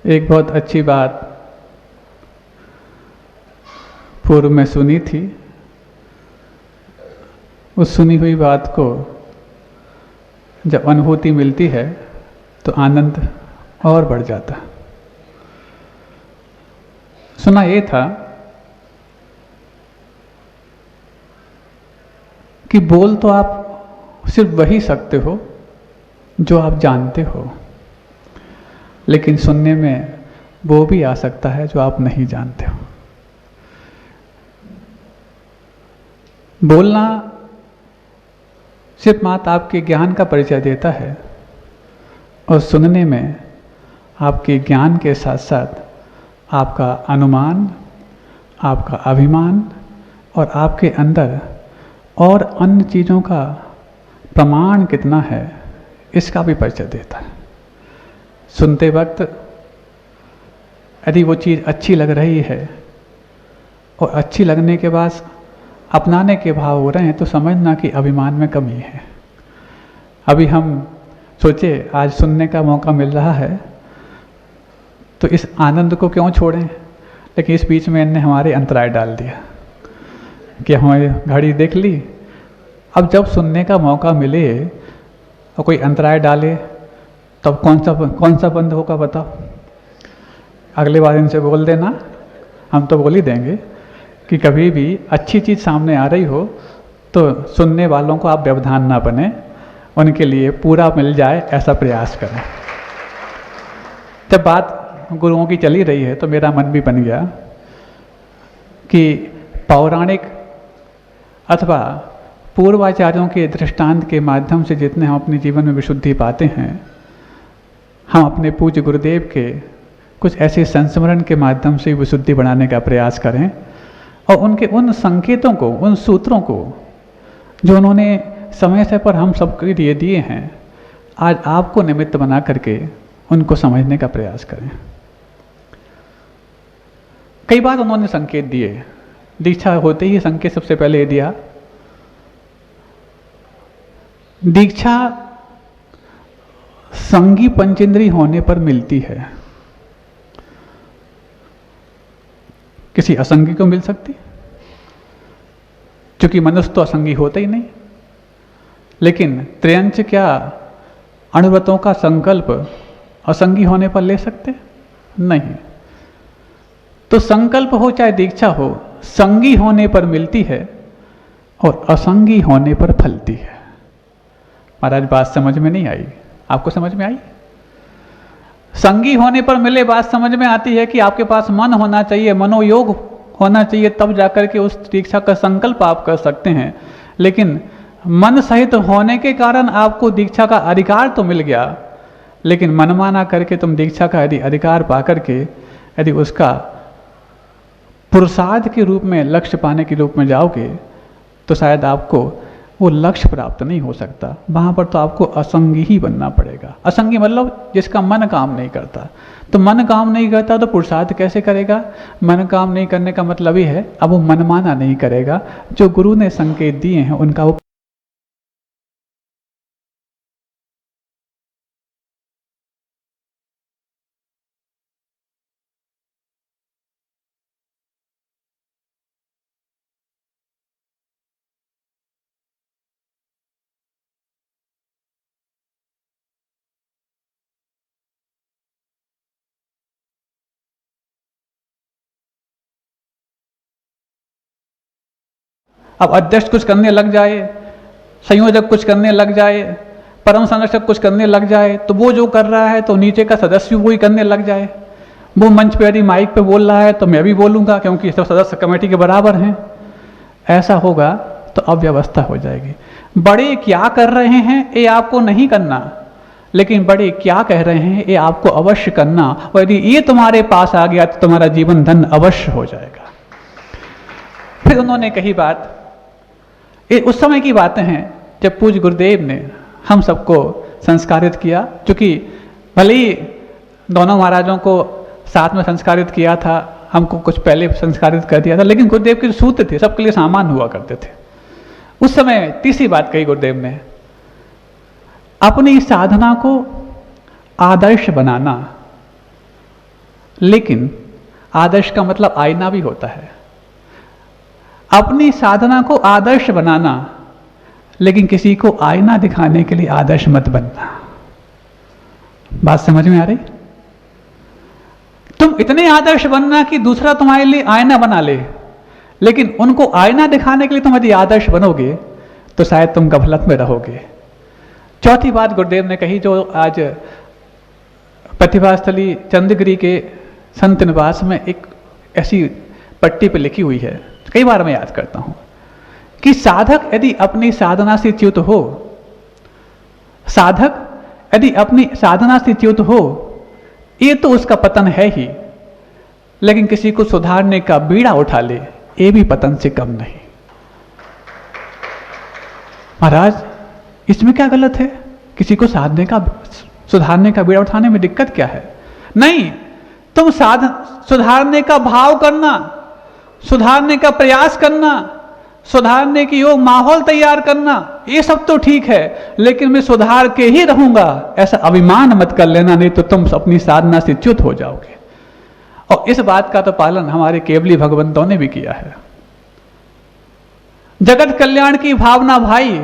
एक बहुत अच्छी बात पूर्व में सुनी थी। उस सुनी हुई बात को जब अनुभूति मिलती है तो आनंद और बढ़ जाता। सुना ये था कि बोल तो आप सिर्फ वही सकते हो जो आप जानते हो, लेकिन सुनने में वो भी आ सकता है जो आप नहीं जानते हो। बोलना सिर्फ मात्र आपके ज्ञान का परिचय देता है, और सुनने में आपके ज्ञान के साथ साथ आपका अनुमान, आपका अभिमान और आपके अंदर और अन्य चीज़ों का प्रमाण कितना है इसका भी परिचय देता है। सुनते वक्त यदि वो चीज़ अच्छी लग रही है और अच्छी लगने के बाद अपनाने के भाव हो रहे हैं तो समझना कि अभिमान में कमी है। अभी हम सोचे आज सुनने का मौका मिल रहा है तो इस आनंद को क्यों छोड़ें, लेकिन इस बीच में इनने हमारे अंतराय डाल दिया कि हमारी घड़ी देख ली। अब जब सुनने का मौका मिले और कोई अंतराय डाले तब कौन सा बंद होगा बताओ। अगले बार इनसे बोल देना, हम तो बोल ही देंगे कि कभी भी अच्छी चीज़ सामने आ रही हो तो सुनने वालों को आप व्यवधान ना बने, उनके लिए पूरा मिल जाए ऐसा प्रयास करें। जब बात गुरुओं की चली रही है तो मेरा मन भी बन गया कि पौराणिक अथवा पूर्वाचार्यों के दृष्टांत के माध्यम से जितने हम अपने जीवन में विशुद्धि पाते हैं, हम अपने पूज्य गुरुदेव के कुछ ऐसे संस्मरण के माध्यम से विशुद्धि बढ़ाने का प्रयास करें और उनके उन संकेतों को, उन सूत्रों को जो उन्होंने समय से पर हम सबके लिए दिए हैं, आज आपको निमित्त बना करके उनको समझने का प्रयास करें। कई बार उन्होंने संकेत दिए, दीक्षा होते ही संकेत सबसे पहले दिया। दीक्षा संगी पंचेंद्री होने पर मिलती है, किसी असंगी को मिल सकती, क्योंकि मनुष्य तो असंगी होते ही नहीं। लेकिन त्र्यंच क्या अणुव्रतों का संकल्प असंगी होने पर ले सकते? नहीं। तो संकल्प हो चाहे दीक्षा हो, संगी होने पर मिलती है और असंगी होने पर फलती है। महाराज बात समझ में नहीं आई? आपको समझ में आई? संगी होने पर मिले बात समझ में आती है कि आपके पास मन होना चाहिए, मनोयोग होना चाहिए, तब जाकर के उस दीक्षा का संकल्प आप कर सकते हैं। लेकिन मन सहित होने के कारण आपको दीक्षा का अधिकार तो मिल गया, लेकिन मनमाना करके तुम दीक्षा का यदि अधिकार पा करके यदि उसका पुरुषार्थ के रूप में, लक्ष्य पाने के रूप में जाओगे तो शायद आपको वो लक्ष्य प्राप्त नहीं हो सकता। वहाँ पर तो आपको असंगी ही बनना पड़ेगा। असंगी मतलब जिसका मन काम नहीं करता। तो मन काम नहीं करता तो पुरुषार्थ कैसे करेगा? मन काम नहीं करने का मतलब ही है अब वो मनमाना नहीं करेगा, जो गुरु ने संकेत दिए हैं उनका वो। अब अध्यक्ष कुछ करने लग जाए, संयोजक कुछ करने लग जाए, परम संरक्षक कुछ करने लग जाए, तो वो जो कर रहा है तो नीचे का सदस्य वो ही करने लग जाए। वो मंच पे यदि माइक पे बोल रहा है तो मैं भी बोलूँगा, क्योंकि सब सदस्य कमेटी के बराबर हैं। ऐसा होगा तो अव्यवस्था हो जाएगी। बड़े क्या कर रहे हैं ये आपको नहीं करना, लेकिन बड़े क्या कह रहे हैं ये आपको अवश्य करना। और यदि ये तुम्हारे पास आ गया तो तुम्हारा जीवन धन अवश्य हो जाएगा। फिर उन्होंने कही बात, ये उस समय की बातें हैं जब पूज्य गुरुदेव ने हम सबको संस्कारित किया। क्योंकि भले ही दोनों महाराजों को साथ में संस्कारित किया था, हमको कुछ पहले संस्कारित कर दिया था, लेकिन गुरुदेव के जो सूत्र थे सबके लिए सामान हुआ करते थे। उस समय तीसरी बात कही गुरुदेव ने, अपनी साधना को आदर्श बनाना लेकिन आदर्श का मतलब आईना भी होता है। अपनी साधना को आदर्श बनाना, लेकिन किसी को आईना दिखाने के लिए आदर्श मत बनना। बात समझ में आ रही? तुम इतने आदर्श बनना कि दूसरा तुम्हारे लिए आईना बना ले, लेकिन उनको आईना दिखाने के लिए तुम यदि आदर्श बनोगे तो शायद तुम गफलत में रहोगे। चौथी बात गुरुदेव ने कही, जो आज प्रतिभा स्थली चंद्रगिरी के संत निवास में एक ऐसी पट्टी पे लिखी हुई है, कई बार मैं याद करता हूं, कि साधक यदि अपनी साधना से च्युत हो, साधक यदि अपनी साधना से च्युत हो, ये तो उसका पतन है ही, लेकिन किसी को सुधारने का बीड़ा उठा ले, ये भी पतन से कम नहीं। महाराज, इसमें क्या गलत है? किसी को सुधारने का बीड़ा उठाने में दिक्कत क्या है? नहीं, तुम सुधारने का भाव करना, सुधारने का प्रयास करना, सुधारने की योग माहौल तैयार करना, ये सब तो ठीक है, लेकिन मैं सुधार के ही रहूंगा ऐसा अभिमान मत कर लेना, नहीं तो तुम अपनी साधना से च्युत हो जाओगे। और इस बात का तो पालन हमारे केवली भगवंतों ने भी किया है। जगत कल्याण की भावना भाई,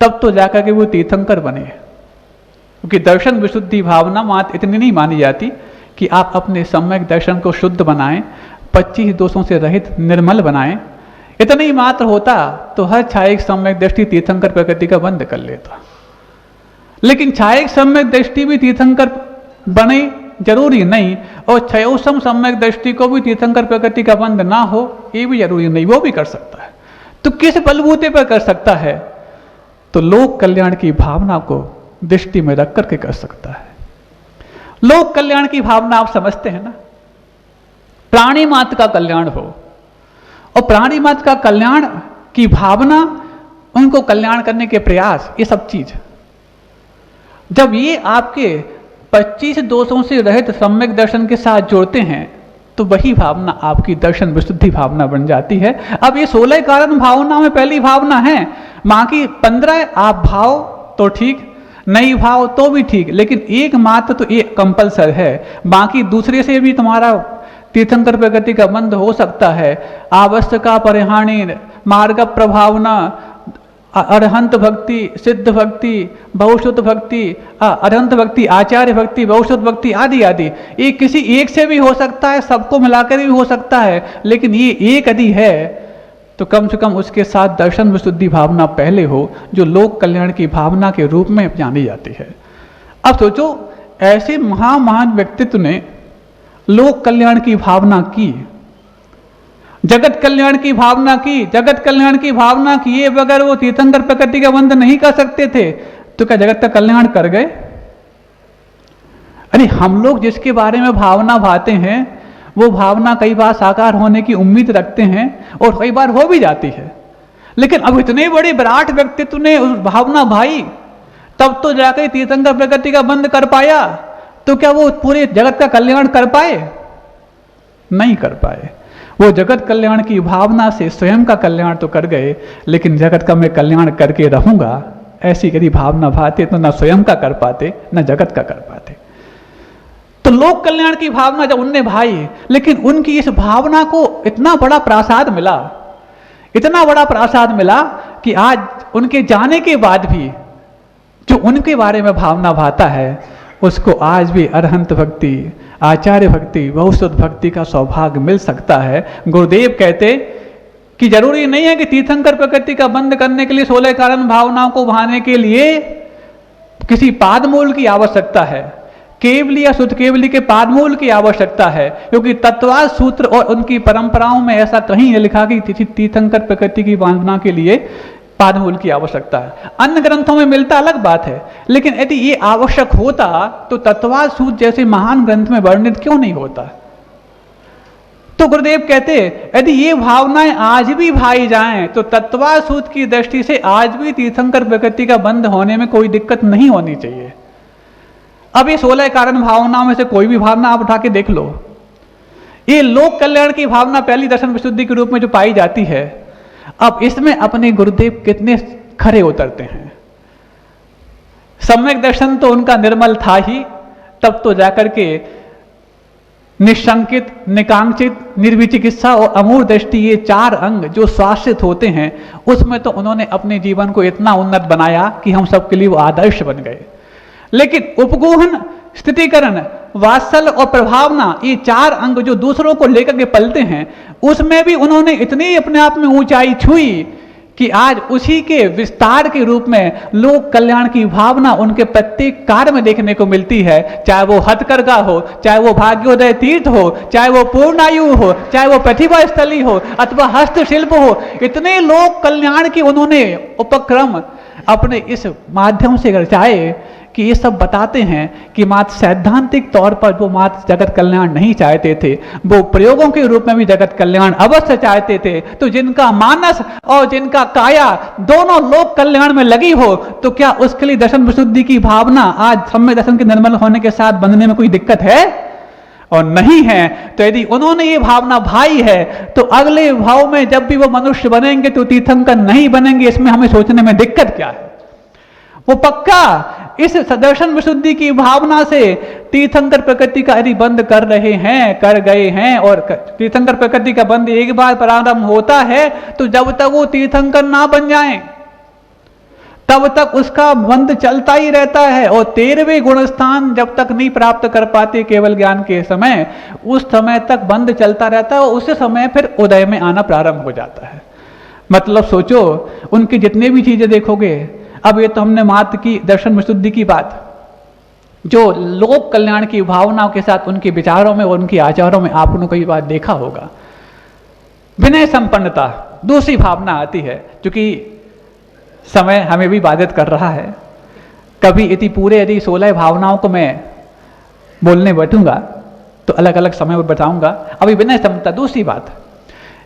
तब तो जाकर के वो तीर्थंकर बने, क्योंकि दर्शन विशुद्धि भावना मात्र इतनी नहीं मानी जाती कि आप अपने सम्यक दर्शन को शुद्ध बनाएं, 25 दोषों से रहित निर्मल बनाएं। इतना ही मात्र होता तो हर छायक सम्यक दृष्टि तीर्थंकर प्रकृति का बंद कर लेता। लेकिन छायक सम्यक दृष्टि भी तीर्थंकर बने जरूरी नहीं, और क्षयोसम सम्यक दृष्टि को भी तीर्थंकर प्रकृति का बंद ना हो, ये भी जरूरी नहीं, वो भी कर सकता है। तो किस बलबूते पर कर सकता है? तो लोक कल्याण की भावना को दृष्टि में रख करके कर सकता है। लोक कल्याण की भावना आप समझते हैं ना, प्राणी मात्र का कल्याण हो, और प्राणी मात्र का कल्याण की भावना, उनको कल्याण करने के प्रयास, ये सब चीज जब ये आपके 25 दोषों से रहित सम्यक दर्शन के साथ जोड़ते हैं, तो वही भावना आपकी दर्शन विशुद्धि भावना बन जाती है। अब ये 16 कारण भावना में पहली भावना है, बाकी 15 आप भाव तो ठीक, नहीं भाव तो भी ठीक, लेकिन एक मात्र तो ये कंपलसर है, बाकी दूसरे से भी तुम्हारा तीर्थंकर प्रकृति का बंध हो सकता है। आवश्यका परिहाणी मार्ग प्रभावना, अरहंत भक्ति, सिद्ध भक्ति, बहुश्रुत भक्ति, अरहंत भक्ति, आचार्य भक्ति, बहुश्रुत भक्ति आदि आदि, ये किसी एक से भी हो सकता है, सबको मिलाकर भी हो सकता है, लेकिन ये एक यदि है तो कम से कम उसके साथ दर्शन विशुद्धि भावना पहले हो, जो लोक कल्याण की भावना के रूप में जानी जाती है। अब सोचो, ऐसे महान व्यक्तित्व ने लोक कल्याण की भावना की, जगत कल्याण की भावना की, जगत कल्याण की भावना किए बगैर वो तीर्थंकर प्रकृति का बंध नहीं कर सकते थे, तो क्या जगत का कल्याण कर गए? अरे हम लोग जिसके बारे में भावना भाते हैं, वो भावना कई बार साकार होने की उम्मीद रखते हैं और कई बार हो भी जाती है, लेकिन अब इतने बड़े विराट व्यक्तित्व ने उस भावना भाई, तब तो जाकर तीर्थंकर प्रकृति का बंध कर पाया, तो क्या वो पूरे जगत का कल्याण कर पाए? नहीं कर पाए। वो जगत कल्याण की भावना से स्वयं का कल्याण तो कर गए, लेकिन जगत का मैं कल्याण करके रहूंगा ऐसी यदि भावना भाते तो न स्वयं का कर पाते न जगत का कर पाते। तो लोक कल्याण की भावना जब उनने भाई, लेकिन उनकी इस भावना को इतना बड़ा प्रसाद मिला, इतना बड़ा प्रसाद मिला कि आज उनके जाने के बाद भी जो उनके बारे में भावना भाता है, उसको आज भी अरहंत भक्ति, आचार्य भक्ति, बहुश्रुत भक्ति का सौभाग्य मिल सकता है। गुरुदेव कहते कि जरूरी नहीं है कि तीर्थंकर प्रकृति का बंध करने के लिए 16 कारण भावनाओं को भाने के लिए किसी पादमूल की आवश्यकता है, केवली या शुद्ध केवली के पादमूल की आवश्यकता है, क्योंकि तत्वाद सूत्र और उनकी परंपराओं में ऐसा कहीं नहीं लिखा कि तीर्थंकर प्रकृति की भावना के लिए पादमूल की आवश्यकता है। अन्य ग्रंथों में मिलता अलग बात है, लेकिन यदि ये आवश्यक होता तो तत्वाद सूत्र जैसे महान ग्रंथ में वर्णित क्यों नहीं होता? तो गुरुदेव कहते यदि ये भावनाएं आज भी भाई जाएं तो तत्वाद सूत्र की दृष्टि से आज भी तीर्थंकर प्रकृति का बंध होने में कोई दिक्कत नहीं होनी चाहिए। अब ये 16 कारण भावनाओं में से कोई भी भावना आप उठा के देख लो, ये लोक कल्याण की भावना पहली दर्शन विशुद्धि के रूप में जो पाई जाती है, अब इसमें अपने गुरुदेव कितने खरे उतरते हैं। सम्यक दर्शन तो उनका निर्मल था ही, तब तो जाकर के निशंकित, निकांक्षित, निर्विचिकित्सा और अमूढ़ दृष्टि, ये 4 अंग जो शासित होते हैं, उसमें तो उन्होंने अपने जीवन को इतना उन्नत बनाया कि हम सबके लिए वो आदर्श बन गए। लेकिन उपगोहन, स्थितिकरण, वात्सल्य और प्रभावना, ये 4 अंग जो दूसरों को लेकर के पलते हैं, उसमें भी उन्होंने इतनी अपने आप में ऊंचाई छुई कि आज उसी के विस्तार के रूप में लोक कल्याण की भावना उनके प्रत्येक कार्य में देखने को मिलती है। चाहे वो हथकरघा हो, चाहे वो भाग्योदय तीर्थ हो, चाहे वो पूर्णायु हो, चाहे वो प्रतिभा स्थली हो अथवा हस्तशिल्प हो, इतने लोक कल्याण के उन्होंने उपक्रम अपने इस माध्यम से रचाए कि ये सब बताते हैं कि मात्र सैद्धांतिक तौर पर वो मात्र जगत कल्याण नहीं चाहते थे, वो प्रयोगों के रूप में भी जगत कल्याण अवश्य चाहते थे। तो जिनका मानस और जिनका काया दोनों लोक कल्याण में लगी हो, तो क्या उसके लिए दर्शन विशुद्धि की भावना आज सम्यक दर्शन के निर्मल होने के साथ बनने में कोई दिक्कत है? और नहीं है। तो यदि उन्होंने ये भावना भाई है, तो अगले भाव में जब भी वो मनुष्य बनेंगे तो तीर्थंकर नहीं बनेंगे, इसमें हमें सोचने में दिक्कत क्या है? वो पक्का इस दर्शन विशुद्धि की भावना से तीर्थंकर प्रकृति का यदि बंद कर रहे हैं, कर गए हैं, और तीर्थंकर प्रकृति का बंद एक बार प्रारंभ होता है तो जब तक वो तीर्थंकर ना बन जाएं तब तक उसका बंद चलता ही रहता है। और 13वें गुणस्थान जब तक नहीं प्राप्त कर पाते केवल ज्ञान के समय, उस समय तक बंद चलता रहता है और उस समय फिर उदय में आना प्रारंभ हो जाता है। मतलब सोचो, उनकी जितने भी चीजें देखोगे, अब ये तो हमने मात्र की दर्शन विशुद्धि की बात, जो लोक कल्याण की भावनाओं के साथ उनके विचारों में और उनके आचारों में आपने कई बार देखा होगा। विनय संपन्नता दूसरी भावना आती है, क्योंकि समय हमें भी बाधित कर रहा है। कभी यदि पूरे 16 भावनाओं को मैं बोलने बैठूंगा तो अलग अलग समय पर बताऊंगा। अभी विनय संपन्नता दूसरी बात,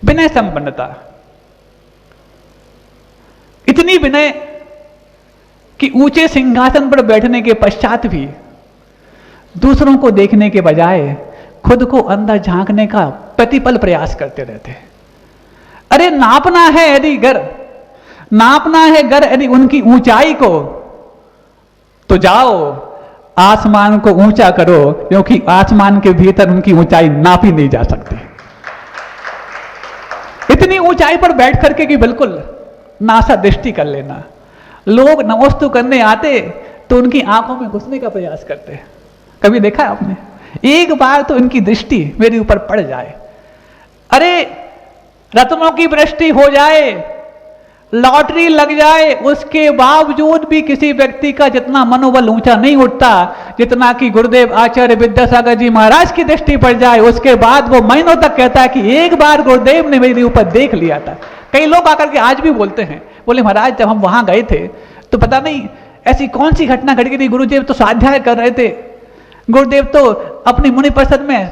विनय संपन्नता, इतनी विनय कि ऊंचे सिंहासन पर बैठने के पश्चात भी दूसरों को देखने के बजाय खुद को अंदर झांकने का प्रतिपल प्रयास करते रहते हैं। अरे नापना है यदि गर, नापना है गर यदि उनकी ऊंचाई को, तो जाओ आसमान को ऊंचा करो, क्योंकि आसमान के भीतर उनकी ऊंचाई नापी नहीं जा सकती। इतनी ऊंचाई पर बैठ करके कि बिल्कुल नासा दृष्टि कर लेना। लोग नमस्तु करने आते तो उनकी आंखों में घुसने का प्रयास करते हैं। कभी देखा आपने? एक बार तो इनकी दृष्टि मेरे ऊपर पड़ जाए, अरे रत्नों की वृष्टि हो जाए, लॉटरी लग जाए, उसके बावजूद भी किसी व्यक्ति का जितना मनोबल ऊंचा नहीं उठता जितना कि गुरुदेव आचार्य विद्यासागर जी महाराज की दृष्टि पड़ जाए। उसके बाद वो महीनों तक कहता है कि एक बार गुरुदेव ने मेरे ऊपर देख लिया था। कई लोग आकर के आज भी बोलते हैं, बोले महाराज जब हम वहां गए थे तो पता नहीं ऐसी कौन सी घटना घट गई थी, गुरुदेव तो स्वाध्याय कर रहे थे, गुरुदेव तो अपनी मुनि परिषद में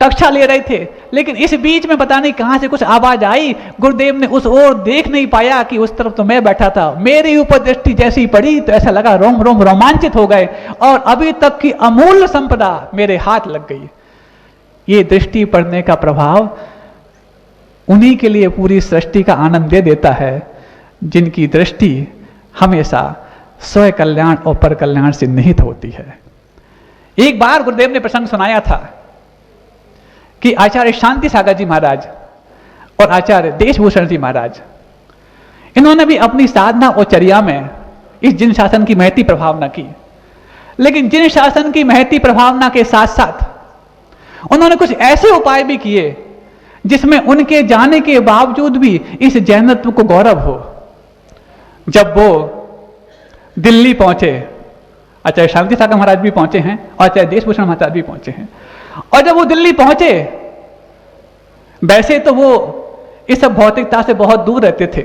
कक्षा ले रहे थे, लेकिन इस बीच में पता नहीं कहां से कुछ आवाज आई, गुरुदेव ने उस ओर देख नहीं पाया कि उस तरफ तो मैं बैठा था, मेरे ऊपर दृष्टि जैसी पड़ी तो ऐसा लगा रोम रोम रोमांचित हो गए और अभी तक की अमूल्य संपदा मेरे हाथ लग गई। ये दृष्टि पड़ने का प्रभाव उन्हीं के लिए पूरी सृष्टि का आनंद दे देता है जिनकी दृष्टि हमेशा स्वयं कल्याण और पर कल्याण से निहित होती है। एक बार गुरुदेव ने प्रसंग सुनाया था कि आचार्य शांति सागर जी महाराज और आचार्य देशभूषण जी महाराज, इन्होंने भी अपनी साधना और चर्या में इस जिन शासन की महती प्रभावना की, लेकिन जिन शासन की महती प्रभावना के साथ साथ उन्होंने कुछ ऐसे उपाय भी किए जिसमें उनके जाने के बावजूद भी इस जैनत्व को गौरव हो। जब वो दिल्ली पहुंचे, आचार्य शांति सागर महाराज भी पहुंचे हैं और आचार्य देशभूषण महाराज भी पहुंचे हैं, और जब वो दिल्ली पहुंचे, वैसे तो वो इस सब भौतिकता से बहुत दूर रहते थे,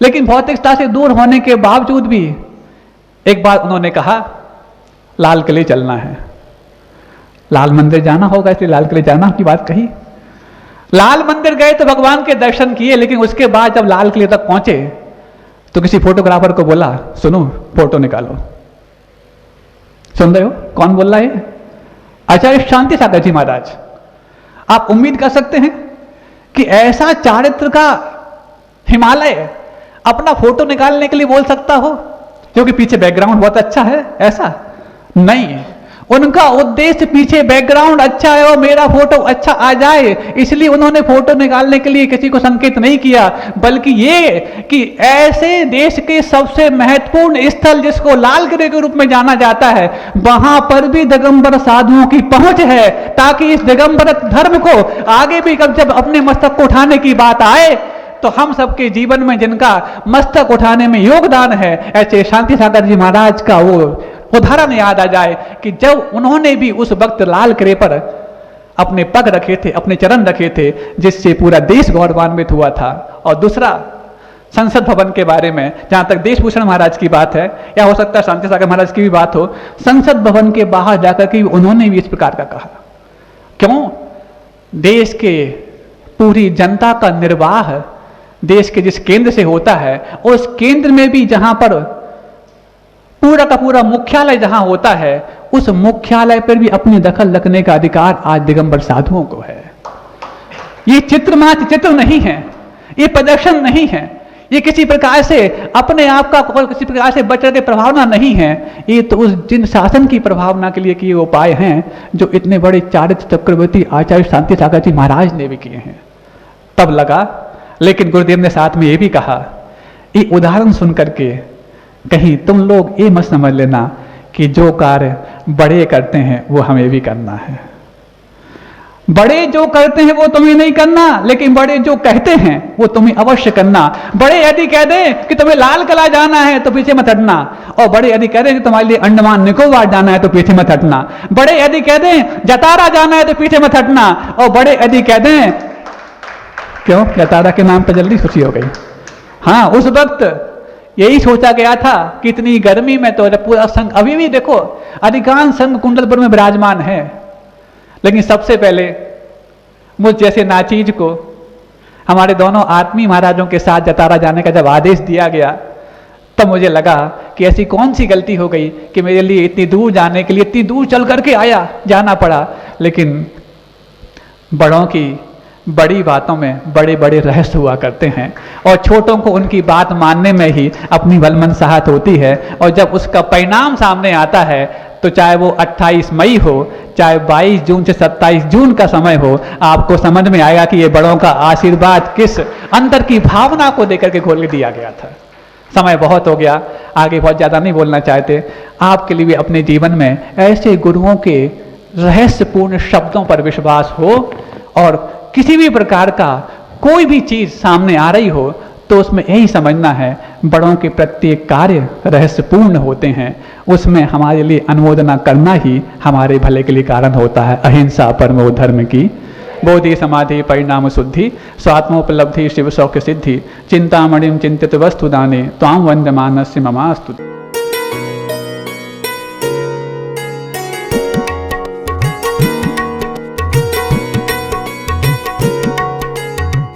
लेकिन भौतिकता से दूर होने के बावजूद भी एक बार उन्होंने कहा लाल किले चलना है, लाल मंदिर जाना होगा, इसलिए लाल किले जाना की बात कही। लाल मंदिर गए तो भगवान के दर्शन किए, लेकिन उसके बाद जब लाल किले तक पहुंचे तो किसी फोटोग्राफर को बोला सुनो फोटो निकालो। सुन रहे हो कौन बोल रहा है? आचार्य शांति सागर जी महाराज। आप उम्मीद कर सकते हैं कि ऐसा चारित्र का हिमालय अपना फोटो निकालने के लिए बोल सकता हो, क्योंकि पीछे बैकग्राउंड बहुत अच्छा है? ऐसा नहीं, उनका उद्देश्य पीछे बैकग्राउंड अच्छा है और मेरा फोटो अच्छा आ जाए, इसलिए उन्होंने फोटो निकालने के लिए किसी को संकेत नहीं किया, बल्कि ये कि ऐसे देश के सबसे महत्वपूर्ण स्थल जिसको लाल किले के रूप में जाना जाता है, वहां पर भी दिगंबर साधुओं की पहुंच है, ताकि इस दिगंबर धर्म को आगे भी जब अपने मस्तक को उठाने की बात आए तो हम सबके जीवन में जिनका मस्तक उठाने में योगदान है, ऐसे शांति सागर जी महाराज का वो उदाहरण याद आ जाए कि जब उन्होंने भी उस वक्त लाल किले पर अपने पग रखे थे, अपने चरण रखे थे, जिससे पूरा देश गौरवान्वित हुआ था। और दूसरा, संसद भवन के बारे में जहां तक देशभूषण महाराज की बात है, या हो सकता है शांति सागर महाराज की भी बात हो, संसद भवन के बाहर जाकर के उन्होंने भी इस प्रकार का कहा। क्यों? देश के पूरी जनता का निर्वाह देश के जिस केंद्र से होता है, उस केंद्र में भी जहां पर पूरा का पूरा मुख्यालय जहां होता है, उस मुख्यालय पर भी अपनी दखल रखने का अधिकार आज दिगंबर साधुओं को है। ये चित्र मात्र चित्र नहीं है, ये प्रदर्शन नहीं है, ये किसी प्रकार से अपने आप का किसी प्रकार से बच के प्रभावना नहीं है, ये तो उस जिन शासन की प्रभावना के लिए किए उपाय हैं जो इतने बड़े चारित्र चक्रवर्ती आचार्य शांति सागर जी महाराज ने भी किए हैं। तब लगा, लेकिन गुरुदेव ने साथ में ये भी कहा, ये उदाहरण सुन करके कहीं तुम लोग ये मत समझ लेना कि जो कार्य बड़े करते हैं वो हमें भी करना है। बड़े जो करते हैं वो तुम्हें नहीं करना, लेकिन बड़े जो कहते हैं वो तुम्हें अवश्य करना। बड़े यदि कह दें कि तुम्हें लाल किला जाना है तो पीछे मत हटना, और बड़े यदि कह दें कि तुम्हारे लिए अंडमान निकोबार जाना है तो पीछे मत हटना। बड़े यदि कह दें जतारा जाना है तो पीछे मत हटना, और बड़े यदि कह दें, क्यों जतारा के नाम पर जल्दी खुशी हो गई। हाँ, उस वक्त यही सोचा गया था कि इतनी गर्मी में तो पूरा संघ, अभी भी देखो अधिकांश संघ कुंडलपुर में विराजमान है, लेकिन सबसे पहले मुझ जैसे नाचीज को हमारे दोनों आत्मी महाराजों के साथ जतारा जाने का जब आदेश दिया गया, तब मुझे लगा कि ऐसी कौन सी गलती हो गई कि मेरे लिए इतनी दूर जाने के लिए इतनी दूर चल करके जाना पड़ा। लेकिन बड़ों की बड़ी बातों में बड़े बड़े रहस्य हुआ करते हैं, और छोटों को उनकी बात मानने में ही अपनी बलमनसाहत होती है। और जब उसका परिणाम सामने आता है, तो चाहे वो 28 मई हो, चाहे 22 जून से 27 जून का समय हो, आपको समझ में आएगा कि ये बड़ों का आशीर्वाद किस अंतर की भावना को देकर के खोल दिया गया था। समय बहुत हो गया, आगे बहुत ज़्यादा नहीं बोलना चाहते। आपके लिए भी अपने जीवन में ऐसे गुरुओं के रहस्यपूर्ण शब्दों पर विश्वास हो, और किसी भी प्रकार का कोई भी चीज सामने आ रही हो तो उसमें यही समझना है, बड़ों के प्रत्येक कार्य रहस्यपूर्ण होते हैं, उसमें हमारे लिए अनुमोदना करना ही हमारे भले के लिए कारण होता है। अहिंसा परमो धर्म की, बोधि समाधि परिणाम शुद्धि, स्वात्मोपलब्धि शिव सौख्य सिद्धि, चिंतामणिम चिंतित वस्तु दाने, त्वां वंदमानस्य ममास्तु।